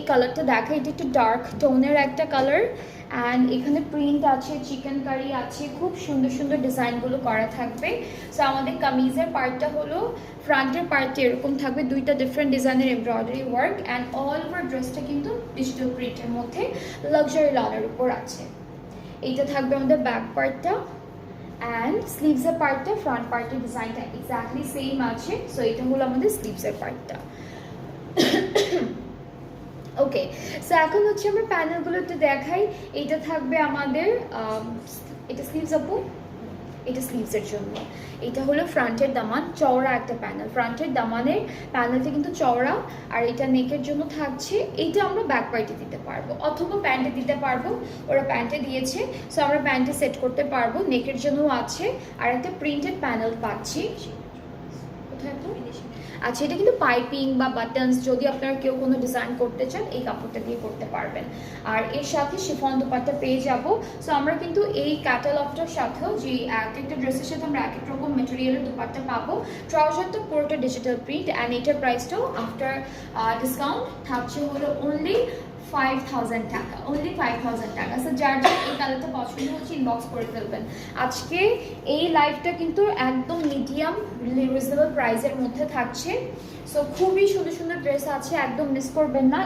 কালারটা দেখা, এটা একটু ডার্ক টোনের একটা কালার অ্যান্ড এখানে প্রিন্ট আছে, চিকেন কারি আছে, খুব সুন্দর সুন্দর ডিজাইনগুলো করা থাকবে। সো আমাদের কামিজের পার্টটা হলো ফ্রন্টের পার্টে এরকম থাকবে, দুইটা ডিফারেন্ট ডিজাইনের embroidery work and all over ড্রেসটা কিন্তু ডিজিটাল প্রিন্টের মধ্যে লাক্সারি লনের উপর আছে। এইটা থাকবে আমাদের ব্যাক পার্টটা অ্যান্ড স্লিভসের পার্টটা, ফ্রন্ট পার্টের ডিজাইনটা এক্স্যাক্টলি সেম আছে। সো এটা হলো আমাদের স্লিভসের পার্টটা। ওকে, সো এখন হচ্ছে আমরা প্যানেলগুলো একটু দেখাই। এইটা থাকবে আমাদের এটা স্লিভস আপু, এটা স্লিভসের জন্য। এটা হলো ফ্রন্টের দামান, চওড়া একটা প্যানেল, ফ্রন্টের দামানের প্যানেলটা কিন্তু চওড়া আর এটা নেকের জন্য থাকছে। এইটা আমরা ব্যাক পার্টে দিতে পারবো অথবা প্যান্টে দিতে পারবো, ওরা প্যান্টে দিয়েছে সো আমরা প্যান্টে সেট করতে পারবো। নেকের জন্যও আছে আর একটা প্রিন্টেড প্যানেল পাচ্ছি। কোথায় তো আচ্ছা, এটা কিন্তু পাইপিং বা বাটনস যদি আপনারা কেউ কোনো ডিজাইন করতে চান এই কাপড়টা দিয়ে করতে পারবেন। আর এর সাথে শিফন দোপাট্টা পেয়ে যাব। সো আমরা কিন্তু এই ক্যাটালগটার সাথেও যে এক একটা ড্রেসের সাথে আমরা এক এক রকম মেটেরিয়ালের দোপাট্টা পাবো। ট্রাউজারটা পুরোটা ডিজিটাল প্রিন্ট অ্যান্ড এটার প্রাইসটাও আফটার ডিসকাউন্ট থাকছে হলো অনলি 5000 টাকা, অনলি 5000 টাকা। সো যার যার এই কালারটা পছন্দ হচ্ছে ইনবক্স করে ফেলবেন। আজকে এই লাইভটা কিন্তু একদম মিডিয়াম রিজনেবল প্রাইসের মধ্যে থাকছে। সো খুবই সুন্দর সুন্দর ড্রেস আছে, একদম মিস করবেন না।